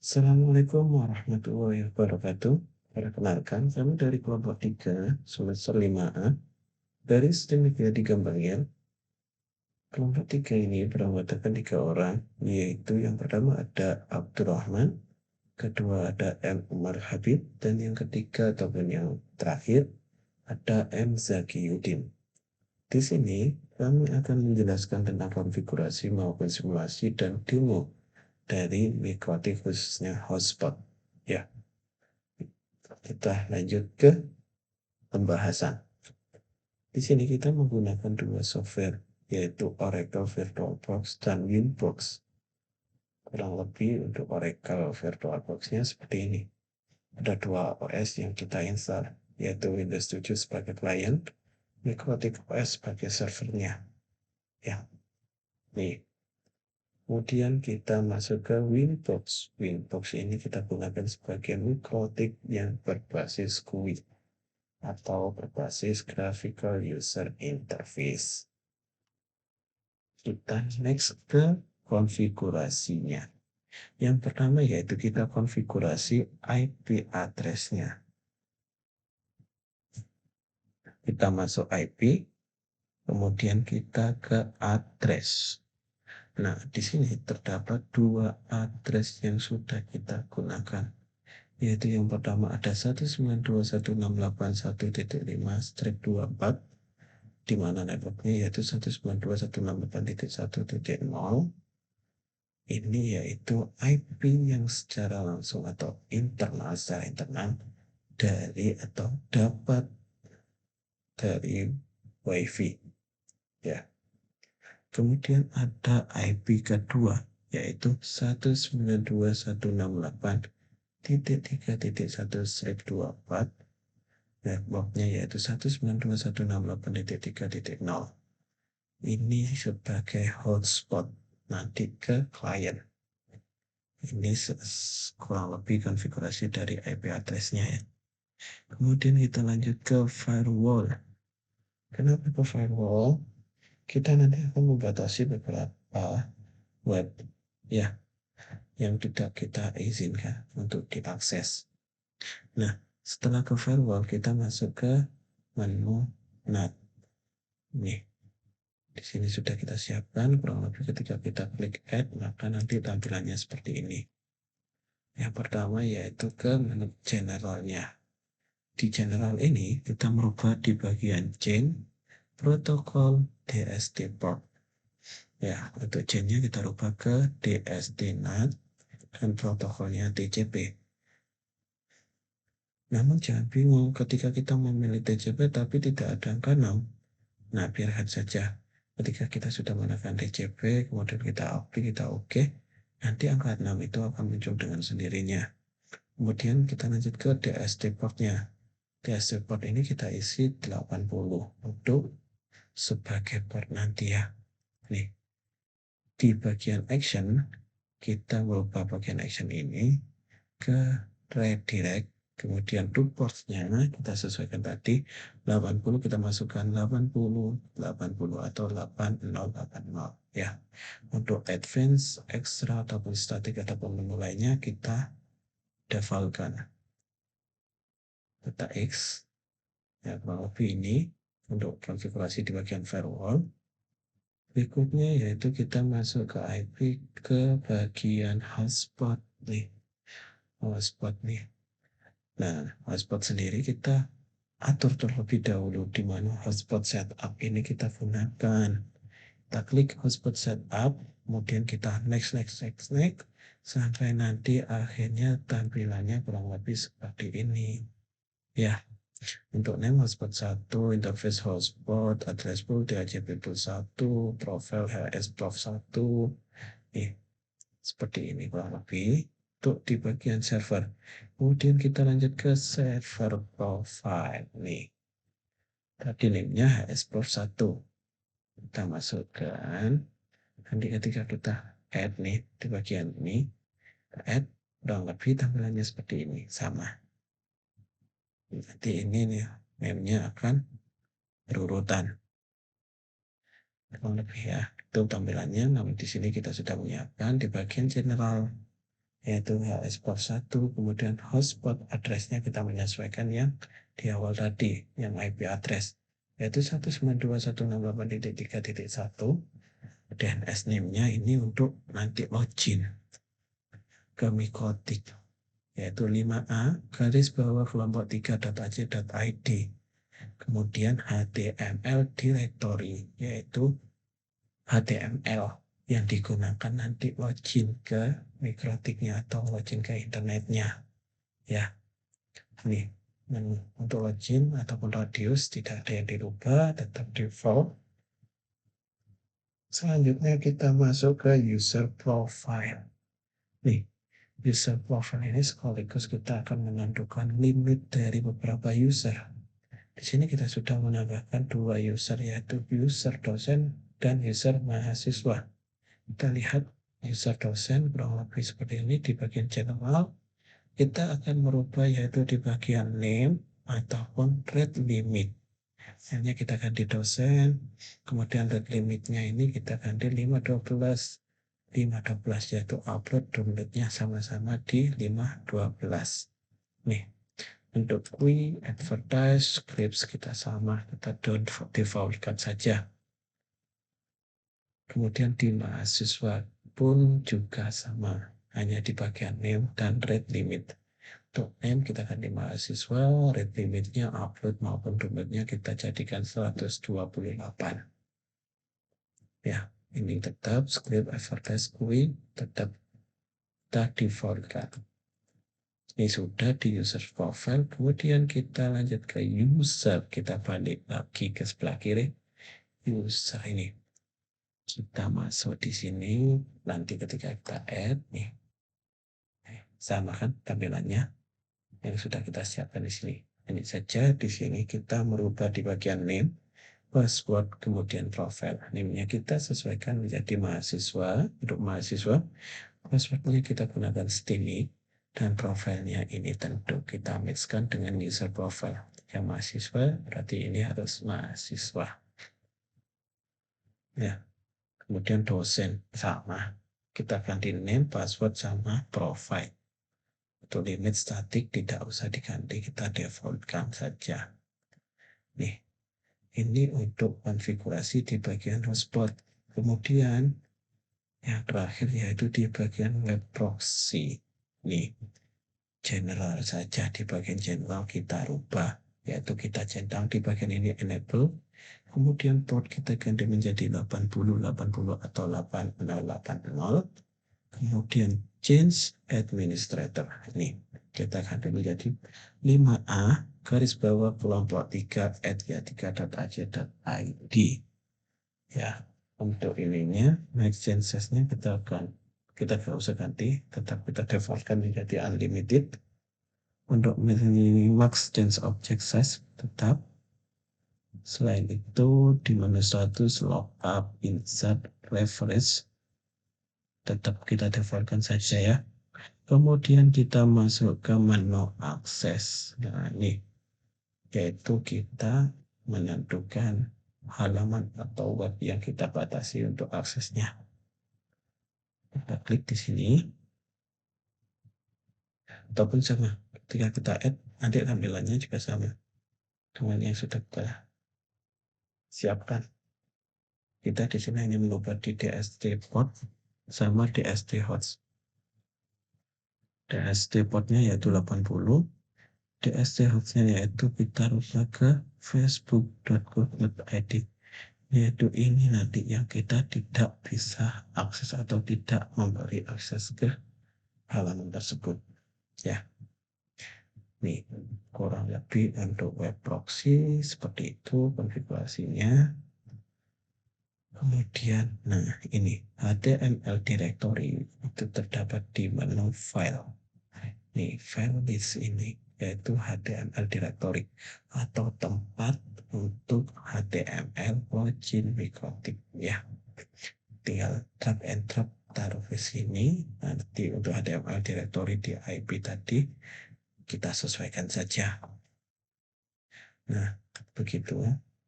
Assalamualaikum warahmatullahi wabarakatuh. Perkenalkan, kami dari kelompok 3, semester 5A, dari STEM Media di Gambangel. Kelompok 3 ini beranggotakan 3 orang, yaitu yang pertama ada Abdurrahman, kedua ada M. Umar Habib, dan yang ketiga ataupun yang terakhir ada M. Zakiyuddin. Di sini, kami akan menjelaskan tentang konfigurasi maupun simulasi dan demo dari mikrotik khususnya hotspot. Ya, kita lanjut ke pembahasan. Di sini kita menggunakan dua software, yaitu Oracle VirtualBox dan Winbox. Kurang lebih untuk Oracle VirtualBox-nya seperti ini. Ada dua OS yang kita install, yaitu Windows 7 sebagai client, Mikrotik OS sebagai servernya. Ya, nih. Kemudian kita masuk ke Winbox. Winbox ini kita gunakan sebagai mikrotik yang berbasis GUI atau berbasis Graphical User Interface. Kita next ke konfigurasinya. Yang pertama yaitu kita konfigurasi IP address-nya. Kita masuk IP, kemudian kita ke address. Nah, di sini terdapat dua address yang sudah kita gunakan, yaitu yang pertama ada 192.168.1.5/24, di mana networknya yaitu 192.168.1.0. Ini yaitu IP yang secara langsung atau secara internal dari atau dapat dari WiFi. Ya. Kemudian ada IP kedua yaitu 192.168.3.1/24. Networknya yaitu 192.168.3.0. Ini sebagai hotspot nanti ke klien. Ini kurang lebih konfigurasi dari IP address-nya ya. Kemudian kita lanjut ke firewall. Kenapa ke firewall? Kita nanti akan membatasi beberapa web ya yang tidak kita izinkan untuk diakses. Nah, setelah ke firewall kita masuk ke menu NAT. Nih, di sini sudah kita siapkan, kurang lebih ketika kita klik add maka nanti tampilannya seperti ini. Yang pertama yaitu ke menu generalnya. Di general ini kita merubah di bagian chain protokol DSD port. Ya, untuk chainnya kita rubah ke DSD NAT dan protokolnya TCP. Namun jangan bingung ketika kita memilih TCP tapi tidak ada angka 6. Nah, biarkan saja. Ketika kita sudah menekan TCP, kemudian kita OK, nanti angka 6 itu akan muncul dengan sendirinya. Kemudian kita lanjut ke DSD port-nya. DSD port ini kita isi 80 untuk sebagai port nanti ya. Nih, di bagian action, kita merubah bagian action ini ke redirect. Kemudian to ports-nya kita sesuaikan tadi 80, kita masukkan 80 atau 8080 ya. Untuk advance, extra ataupun static ataupun menu lainnya kita defaultkan. Kita X ya, kurang lebih ini untuk konfigurasi di bagian firewall. Berikutnya yaitu kita masuk ke IP ke bagian hotspot nih. Hotspot nih. Nah, hotspot sendiri kita atur terlebih dahulu di mana hotspot setup ini kita gunakan. Kita klik hotspot setup, kemudian kita next, sampai nanti akhirnya tampilannya kurang lebih seperti ini. Ya, untuk name hotspot 1, interface hotspot, address pool, DHCP pool 1, profile HS prof 1. Nih, seperti ini kurang lebih. Untuk di bagian server. Kemudian kita lanjut ke server profile nih. Tadi name-nya HSProf 1. Kita masukkan. Nanti ketika kita add nih di bagian ini, add kurang lebih tampilannya seperti ini, sama. Nanti ini nih name-nya akan berurutan. Kurang lebih ya, itu tampilannya. Namun di sini kita sudah menyiapkan di bagian general. yaitu hs-port 1, kemudian hotspot address-nya kita menyesuaikan yang di awal tadi, yang IP address, yaitu 192.168.3.1, DNS name-nya ini untuk nanti login ke Mikotik, yaitu 5A garis bawah kelompok 3.ac.id, kemudian HTML directory, yaitu HTML yang digunakan nanti login ke Mikrotiknya atau login ke internetnya. Ya, nih untuk login ataupun radius tidak ada yang dirubah, tetap default. Selanjutnya kita masuk ke user profile. Nih, user profile ini sekaligus kita akan menentukan limit dari beberapa user. Di sini kita sudah menambahkan 2 user, yaitu user dosen dan user mahasiswa. Kita lihat user dosen kurang lebih seperti ini. Di bagian general kita akan merubah yaitu di bagian name ataupun rate limit. Hanya kita ganti dosen, kemudian rate limitnya ini kita ganti 512 yaitu upload downloadnya sama-sama di 512. Nih, untuk QUI, advertise, scripts kita sama, kita defaultkan saja. Kemudian di mahasiswa pun juga sama, hanya di bagian name dan rate limit. Untuk name kita ganti mahasiswa, rate limitnya upload maupun downloadnya kita jadikan 128. Ya, ini tetap script advertise QUI tetap kita defaultkan. Ini sudah di user profile, kemudian kita lanjut ke user, kita balik lagi ke sebelah kiri, user ini. Kita masuk di sini, nanti ketika kita add, nih, sama kan tampilannya yang sudah kita siapkan di sini. Ini saja di sini kita merubah di bagian name, password, kemudian profile. Name-nya kita sesuaikan menjadi mahasiswa, untuk mahasiswa. Passwordnya kita gunakan Stimi, dan profilnya ini tentu kita matchkan dengan user profile. Yang mahasiswa berarti ini harus mahasiswa. Ya. Kemudian dosen sama, kita ganti name, password sama profile. Untuk limit statik tidak usah diganti, kita defaultkan saja. Nih, ini untuk konfigurasi di bagian hotspot. Kemudian yang terakhir yaitu di bagian web proxy. Nih, general saja, di bagian general kita rubah, yaitu kita centang di bagian ini enable. Kemudian port kita ganti menjadi 80 atau 8080. Kemudian change administrator. Ini kita ganti menjadi 5A garis bawah kelompok 3@3.ac.id. Ya, untuk ininya next changes-nya kita nggak usah ganti, tetap kita defaultkan menjadi unlimited. Untuk max change object size tetap. Selain itu di menu status lookup, insert, reference tetap kita defaultkan saja ya. Kemudian kita masuk ke menu akses. Nah ini yaitu kita menentukan halaman atau web yang kita batasi untuk aksesnya. Kita klik di sini. Ataupun sama, ketika kita add nanti tampilannya juga sama dengan yang sudah kita siapkan. Kita di sini hanya mengubah di DST port sama DST host. DST portnya yaitu 80, DST hostnya yaitu kita rubah ke facebook.co.id, yaitu ini nanti yang kita tidak bisa akses atau tidak memberi akses ke halaman tersebut ya. Nih kurang lebih untuk web proxy seperti itu konfigurasinya. Kemudian, nah ini HTML directory itu terdapat di menu file. Nih, file list ini yaitu HTML directory atau tempat untuk HTML login Mikrotik ya. Tinggal drag and drop taruh ke sini. Nanti untuk HTML directory di IP tadi kita sesuaikan saja. Nah, begitu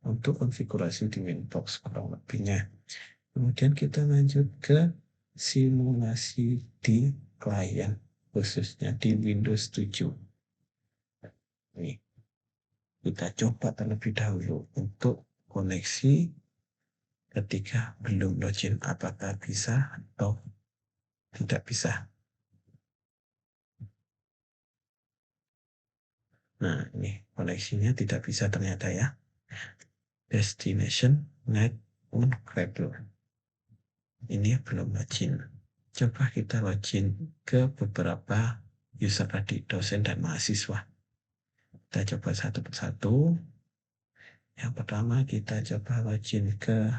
untuk konfigurasi di Winbox kurang lebihnya. Kemudian kita lanjut ke simulasi di klien, khususnya di Windows 7. Nih, kita coba terlebih dahulu untuk koneksi ketika belum login, apakah bisa atau tidak bisa. Nah, ini koneksinya tidak bisa ternyata ya. Destination net uncredible. Ini belum login. Coba kita login ke beberapa user tadi, dosen dan mahasiswa. Kita coba satu persatu. Yang pertama kita coba login ke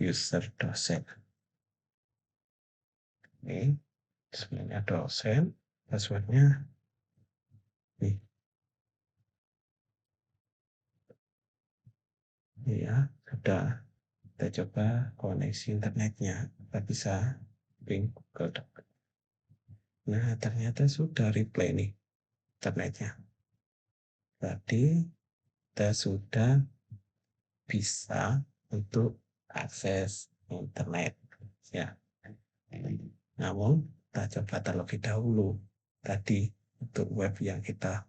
user dosen. Ini sebenarnya dosen, passwordnya nih. Ya, sudah. Kita coba koneksi internetnya. Kita bisa link Google Doc. Nah, ternyata sudah replay nih internetnya. Tadi kita sudah bisa untuk akses internet. Ya. Namun, kita coba terlebih dahulu tadi untuk web yang kita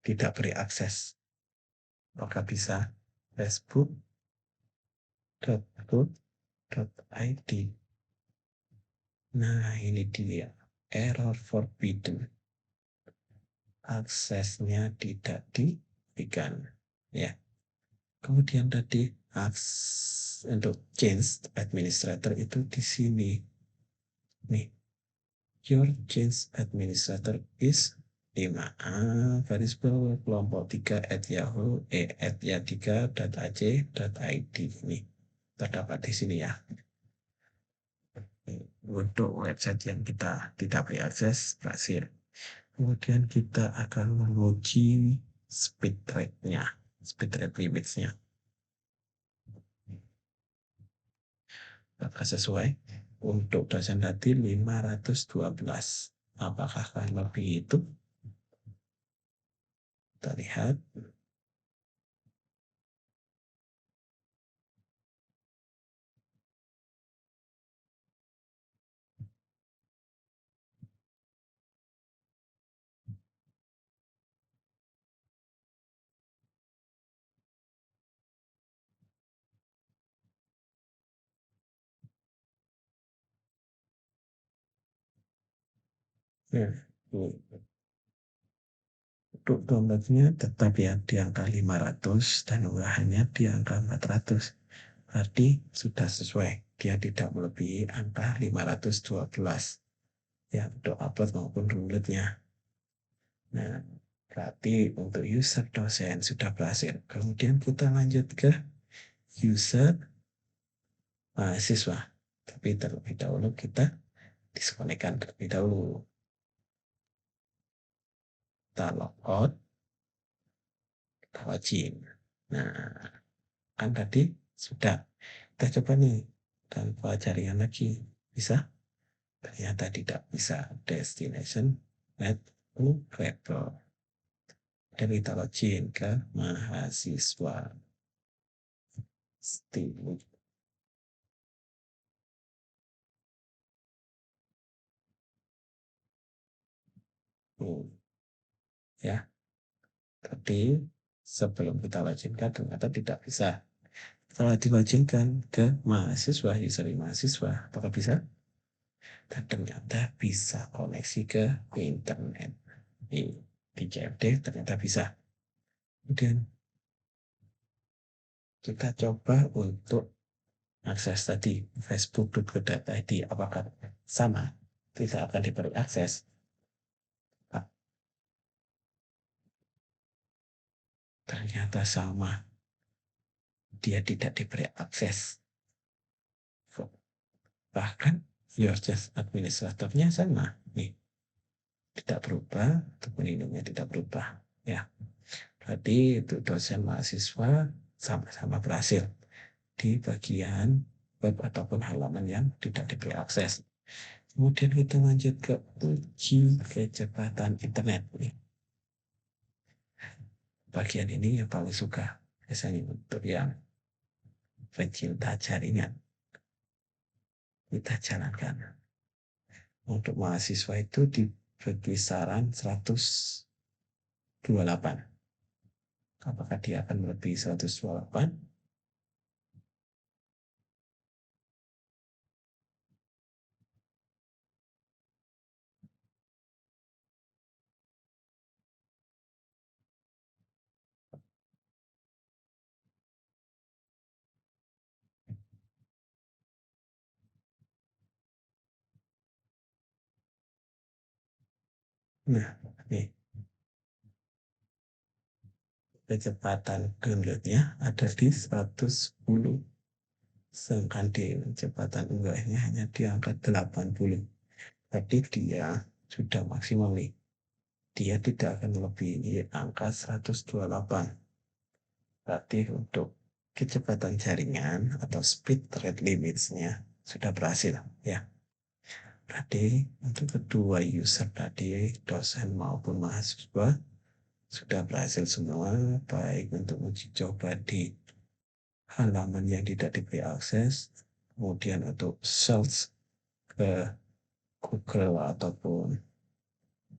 tidak beri akses. Maka bisa facebook.co.id. Nah, ini dia. Error forbidden. Aksesnya tidak diberikan. Ya. Kemudian tadi untuk change administrator itu di sini. Nih. Your change administrator is 5A garis bawah kelompok 3 @yahoo @ya3.ac.id. Nih terdapat di sini ya. Untuk website yang kita tidak beri akses berhasil. Kemudian kita akan menguji speed rate-nya, speed rate limits-nya. Apakah sesuai? Untuk dosen tadi 512. Apakah lebih itu? Kita lihat. Ya, untuk downloadnya tetap ya di angka 500 dan unggahannya di angka 400. Berarti sudah sesuai. Dia tidak melebihi angka 512. Ya, untuk upload maupun downloadnya. Nah, berarti untuk user dosen sudah berhasil. Kemudian kita lanjut ke user mahasiswa. Tapi terlebih dahulu kita diskonekkan terlebih dahulu. Kita logout, kita login. Nah, kan tadi sudah. Kita coba nih tanpa jaringan lagi. Bisa? Ternyata tidak bisa. Destination net uncredible. Dan kita login ke mahasiswa. Steam. Ya, tapi sebelum kita loginkan ternyata tidak bisa. Setelah diloginkan ke mahasiswa, user mahasiswa, apakah bisa? Dan ternyata bisa koneksi ke internet. Di CFD ternyata bisa. Kemudian kita coba untuk akses tadi facebook.co.id, apakah sama? Tidak akan diberi akses. Ternyata sama. Dia tidak diberi akses. Bahkan your administratornya sama. Nih, tidak berubah, untuk pelindungnya tidak berubah. Ya, berarti itu dosen mahasiswa sama-sama berhasil di bagian web ataupun halaman yang tidak diberi akses. Kemudian kita lanjut ke uji kecepatan internet. Nih. Bagian ini yang paling suka biasanya untuk yang pecinta jaringan. Kita jalankan. Untuk mahasiswa itu di kisaran 128. Apakah dia akan melebihi 128? Nah, nih, kecepatan downloadnya ada di 110. Sedangkan di kecepatan unggahnya hanya di angka 80. Jadi dia sudah maksimal nih. Dia tidak akan melebihi angka 128. Berarti untuk kecepatan jaringan atau speed rate limits-nya sudah berhasil ya. Berarti untuk kedua user tadi, dosen maupun mahasiswa, sudah berhasil semua, baik untuk uji coba di halaman yang tidak diberi akses, kemudian untuk search ke Google ataupun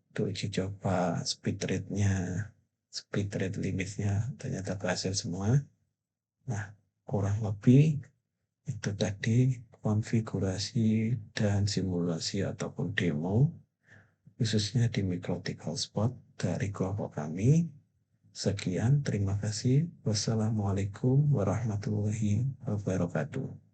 untuk uji coba speed rate limitnya ternyata berhasil semua. Nah, kurang lebih itu tadi konfigurasi dan simulasi ataupun demo khususnya di Mikrotik Hotspot dari kelompok kami. Sekian, terima kasih. Wassalamualaikum warahmatullahi wabarakatuh.